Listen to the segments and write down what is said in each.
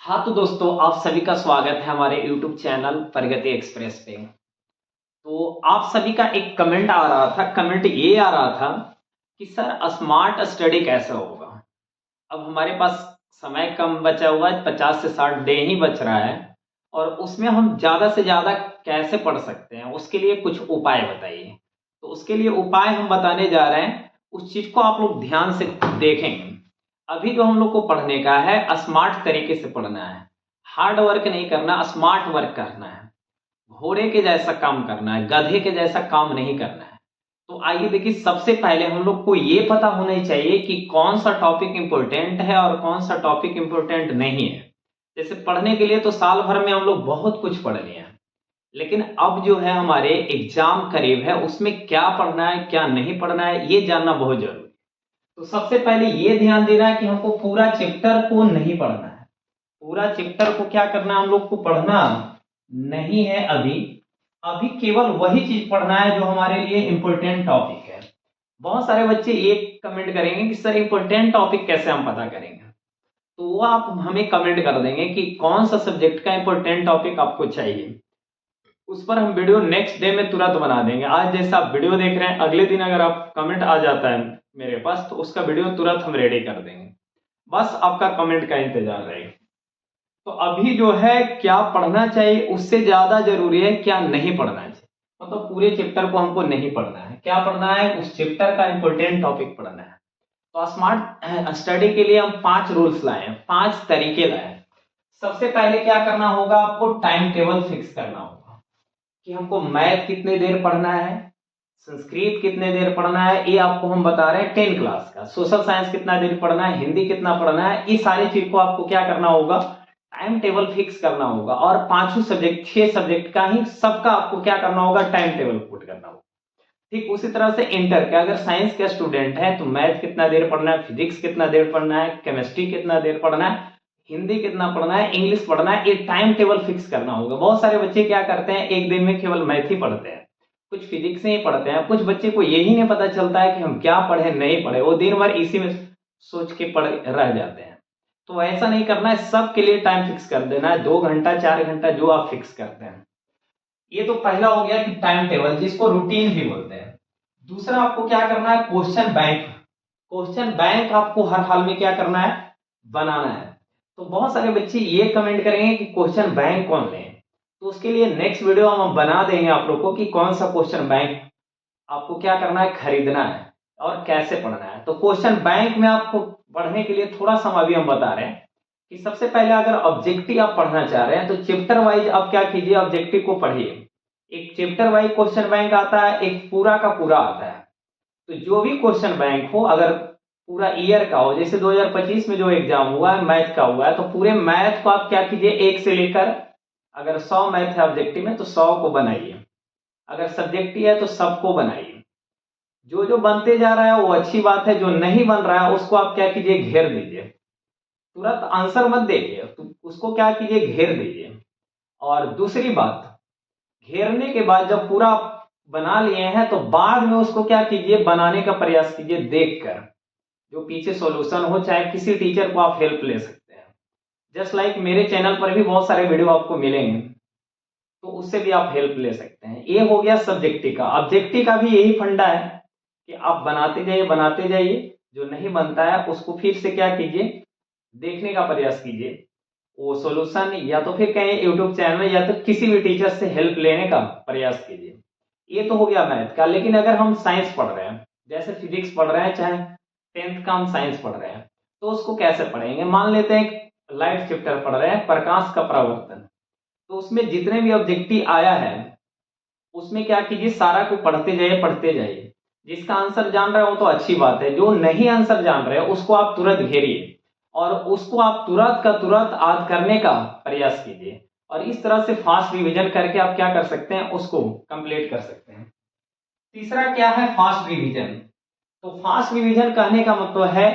हाँ तो दोस्तों, आप सभी का स्वागत है हमारे YouTube चैनल प्रगति एक्सप्रेस पे। तो आप सभी का एक कमेंट आ रहा था, कमेंट ये आ रहा था कि सर स्मार्ट स्टडी कैसे होगा। अब हमारे पास समय कम बचा हुआ है, 50 से 60 डे ही बच रहा है और उसमें हम ज़्यादा से ज़्यादा कैसे पढ़ सकते हैं, उसके लिए कुछ उपाय बताइए। तो उसके लिए उपाय हम बताने जा रहे हैं, उस चीज़ को आप लोग ध्यान से देखेंगे। अभी जो हम लोग को पढ़ने का है, स्मार्ट तरीके से पढ़ना है, हार्ड वर्क नहीं करना, स्मार्ट वर्क करना है। घोड़े के जैसा काम करना है, गधे के जैसा काम नहीं करना है। तो आइए देखिए, सबसे पहले हम लोग को ये पता होना ही चाहिए कि कौन सा टॉपिक इंपॉर्टेंट है और कौन सा टॉपिक इंपॉर्टेंट नहीं है। जैसे पढ़ने के लिए तो साल भर में हम लोग बहुत कुछ पढ़ लिए हैं, लेकिन अब जो है हमारे एग्जाम करीब है, उसमें क्या पढ़ना है क्या नहीं पढ़ना है ये जानना बहुत जरूरी है। तो सबसे पहले ये ध्यान देना है कि हमको पूरा चैप्टर को नहीं पढ़ना है। पूरा चैप्टर को क्या करना है, हम लोग को पढ़ना नहीं है। अभी अभी केवल वही चीज पढ़ना है जो हमारे लिए इंपॉर्टेंट टॉपिक है। बहुत सारे बच्चे ये कमेंट करेंगे कि सर इंपॉर्टेंट टॉपिक कैसे हम पता करेंगे। तो वो आप हमें कमेंट कर देंगे कि कौन सा सब्जेक्ट का इंपॉर्टेंट टॉपिक आपको चाहिए। उस पर हम वीडियो नेक्स्ट डे में तुरंत बना देंगे। आज जैसा आप वीडियो देख रहे हैं, अगले दिन अगर आप कमेंट आ जाता है मेरे पास, तो उसका वीडियो तुरंत हम रेडी कर देंगे। बस आपका कमेंट का इंतजार रहेगा। तो अभी जो है क्या पढ़ना चाहिए, उससे ज्यादा जरूरी है क्या नहीं पढ़ना चाहिए। मतलब पूरे चैप्टर को हमको नहीं पढ़ना है, क्या पढ़ना है, उस चैप्टर का इंपॉर्टेंट टॉपिक पढ़ना है। तो स्मार्ट स्टडी के लिए हम 5 रूल्स लाए हैं, 5 तरीके लाए हैं। सबसे पहले क्या करना होगा, आपको टाइम टेबल फिक्स करना होगा कि हमको मैथ कितने देर पढ़ना है, संस्कृत कितने देर पढ़ना है। ये आपको हम बता रहे हैं 10 क्लास का। सोशल साइंस कितना देर पढ़ना है, हिंदी कितना पढ़ना है, ये सारी चीज को आपको क्या करना होगा, टाइम टेबल फिक्स करना होगा। और पांचों सब्जेक्ट, 6 सब्जेक्ट का ही सबका आपको क्या करना होगा, टाइम टेबल पुट करना होगा। ठीक उसी तरह से इंटर का, अगर साइंस का स्टूडेंट है तो मैथ कितना देर पढ़ना है, फिजिक्स कितना देर पढ़ना है, केमिस्ट्री कितना देर पढ़ना है, हिंदी कितना पढ़ना है, इंग्लिश पढ़ना है, ये टाइम टेबल फिक्स करना होगा। बहुत सारे बच्चे क्या करते हैं, एक दिन में केवल मैथ ही पढ़ते हैं, कुछ फिजिक्स ही पढ़ते हैं, कुछ बच्चे को यही नहीं पता चलता है कि हम क्या पढ़े नहीं पढ़े, वो दिन भर इसी में सोच के पढ़ रह जाते हैं। तो ऐसा नहीं करना है, सबके लिए टाइम फिक्स कर देना है, 2 घंटा 4 घंटा जो आप फिक्स करते हैं। ये तो पहला हो गया कि टाइम टेबल, जिसको रूटीन भी बोलते हैं। दूसरा आपको क्या करना है, क्वेश्चन बैंक। क्वेश्चन बैंक आपको हर हाल में क्या करना है, बनाना है। तो बहुत सारे बच्चे ये कमेंट करेंगे कि क्वेश्चन बैंक कौन लें, तो उसके लिए नेक्स्ट वीडियो हम बना देंगे आप लोग को कि कौन सा क्वेश्चन बैंक आपको क्या करना है, खरीदना है और कैसे पढ़ना है। तो क्वेश्चन बैंक में आपको पढ़ने के लिए थोड़ा सा अभी हम बता रहे हैं कि सबसे पहले अगर ऑब्जेक्टिव आप पढ़ना चाह रहे हैं तो चैप्टर वाइज आप क्या कीजिए, ऑब्जेक्टिव को पढ़िए। एक चैप्टर वाइज क्वेश्चन बैंक आता है, एक पूरा का पूरा आता है। तो जो भी क्वेश्चन बैंक हो, अगर पूरा ईयर का हो, जैसे 2025 में जो एग्जाम हुआ है मैथ का हुआ है, तो पूरे मैथ को आप क्या कीजिए, 1 से लेकर, अगर 100 मैथ है ऑब्जेक्टिव में तो 100 को बनाइए, अगर सब्जेक्टिव है तो सबको बनाइए। जो जो बनते जा रहा है वो अच्छी बात है, जो नहीं बन रहा है उसको आप क्या कीजिए, घेर दीजिए। तुरंत आंसर मत देखिए, तो उसको क्या कीजिए, घेर दीजिए। और दूसरी बात, घेरने के बाद जब पूरा बना लिए हैं तो बाद में उसको क्या कीजिए, बनाने का प्रयास कीजिए देखकर, जो पीछे सॉल्यूशन हो, चाहे किसी टीचर को आप हेल्प ले सकते हैं। जस्ट लाइक मेरे चैनल पर भी बहुत सारे वीडियो आपको मिलेंगे, तो उससे भी आप हेल्प ले सकते हैं। ये हो गया सब्जेक्टिव का। ऑब्जेक्टिव का भी यही फंडा है कि आप बनाते जाइए, जो नहीं बनता है उसको फिर से क्या कीजिए, देखने का प्रयास कीजिए। वो सॉल्यूशन या तो फिर कहीं यूट्यूब चैनल में या तो किसी भी टीचर से हेल्प लेने का प्रयास कीजिए। ये तो हो गया मैथ का। लेकिन अगर हम साइंस पढ़ रहे हैं, जैसे फिजिक्स पढ़ रहे हैं, चाहे 10th का हम साइंस पढ़ रहे हैं, तो उसको कैसे पढ़ेंगे। मान लेते हैं लाइफ चैप्टर पढ़ रहे हैं, प्रकाश का प्रवर्तन, तो उसमें जितने भी ऑब्जेक्टिव आया है उसमें क्या कीजिए, सारा को पढ़ते जाइए। जिसका आंसर जान रहे हो तो अच्छी बात है, जो नहीं आंसर जान रहे हो उसको आप तुरंत घेरिए और उसको आप तुरंत का तुरंत याद करने का प्रयास कीजिए। और इस तरह से फास्ट रिवीजन करके आप क्या कर सकते हैं, उसको कंप्लीट कर सकते हैं। तीसरा क्या है, फास्ट रिवीजन। तो फास्ट रिवीजन कहने का मतलब है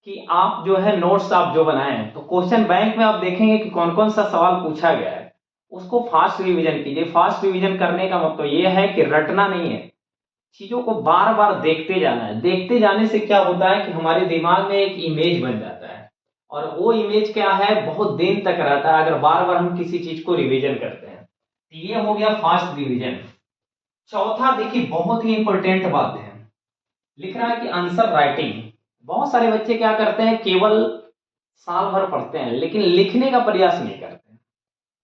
कि आप जो है नोट्स आप जो बनाए हैं, तो क्वेश्चन बैंक में आप देखेंगे कि कौन कौन सा सवाल पूछा गया है, उसको फास्ट रिवीजन कीजिए। फास्ट रिवीजन करने का मतलब यह है कि रटना नहीं है, चीजों को बार बार देखते जाना है। देखते जाने से क्या होता है कि हमारे दिमाग में एक इमेज बन जाता है और वो इमेज क्या है, बहुत दिन तक रहता है अगर बार बार हम किसी चीज को रिवीजन करते हैं। तो ये हो गया फास्ट रिवीजन। चौथा देखिए बहुत ही इंपॉर्टेंट बात है, लिख रहा है कि आंसर राइटिंग। बहुत सारे बच्चे क्या करते हैं, केवल साल भर पढ़ते हैं लेकिन लिखने का प्रयास नहीं करते।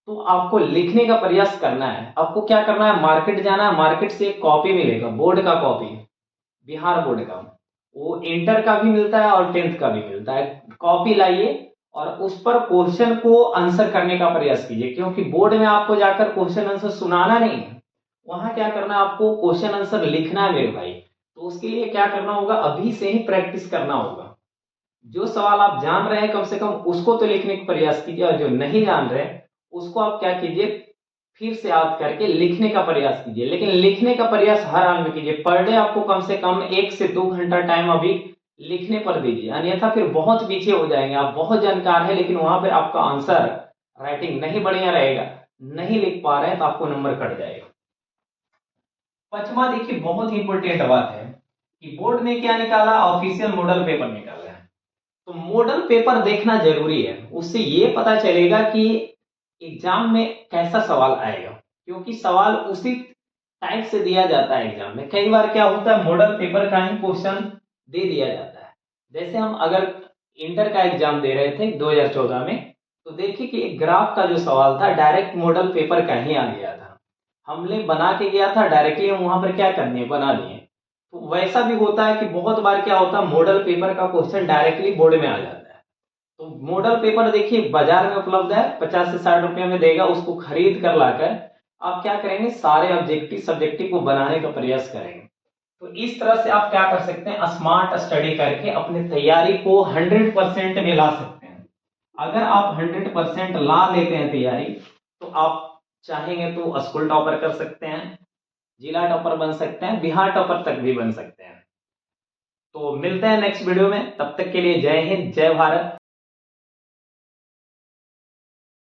तो आपको लिखने का प्रयास करना है। आपको क्या करना है, मार्केट जाना है, मार्केट से एक कॉपी मिलेगा, बोर्ड का कॉपी, बिहार बोर्ड का, वो इंटर का भी मिलता है और 10th का भी मिलता है। कॉपी लाइए और उस पर क्वेश्चन को आंसर करने का प्रयास कीजिए, क्योंकि बोर्ड में आपको जाकर क्वेश्चन आंसर सुनाना नहीं है, वहां क्या करना है, आपको क्वेश्चन आंसर लिखना है मेरे भाई। तो उसके लिए क्या करना होगा, अभी से ही प्रैक्टिस करना होगा। जो सवाल आप जान रहे हैं कम से कम उसको तो लिखने का प्रयास कीजिए, और जो नहीं जान रहे उसको आप क्या कीजिए, फिर से याद करके लिखने का प्रयास कीजिए। लेकिन लिखने का प्रयास हर हाल में कीजिए। पर डे आपको कम से कम 1 से 2 घंटा टाइम अभी लिखने पर दीजिए, अन्यथा फिर बहुत पीछे हो जाएंगे। आप बहुत जानकार है लेकिन वहां पर आपका आंसर राइटिंग नहीं बढ़िया रहेगा, नहीं लिख पा रहे हैं तो आपको नंबर कट जाएगा। पांचवा देखिए बहुत ही इंपॉर्टेंट बात है कि बोर्ड ने क्या निकाला, ऑफिशियल मॉडल पेपर निकाला है। तो मॉडल पेपर देखना जरूरी है, उससे ये पता चलेगा कि एग्जाम में कैसा सवाल आएगा, क्योंकि सवाल उसी टाइप से दिया जाता है एग्जाम में। कई बार क्या होता है, मॉडल पेपर का ही क्वेश्चन दे दिया जाता है। जैसे हम अगर इंटर का एग्जाम दे रहे थे 2014 में, तो देखिए कि एक ग्राफ का जो सवाल था डायरेक्ट मॉडल पेपर का ही आ गया था। हमने बना के गया था डायरेक्टली, हम वहां पर क्या करने बना दिए। तो वैसा भी होता है कि बहुत बार क्या होता है, मॉडल पेपर का क्वेश्चन डायरेक्टली बोर्ड में आ जाता है। तो मॉडल पेपर देखिए बाजार में उपलब्ध है, 50 से 60 रुपए में देगा, उसको खरीद कर लाकर आप क्या करेंगे, सारे ऑब्जेक्टिव सब्जेक्टिव को बनाने का प्रयास करेंगे। तो इस तरह से आप क्या कर सकते हैं, स्मार्ट स्टडी करके अपनी तैयारी को 100% में ला सकते हैं। अगर आप 100% ला लेते हैं तैयारी, तो आप चाहेंगे तो स्कूल टॉपर कर सकते हैं, जिला टॉपर बन सकते हैं, बिहार टॉपर तक भी बन सकते हैं। तो मिलते हैं नेक्स्ट वीडियो में, तब तक के लिए जय हिंद, जय भारत।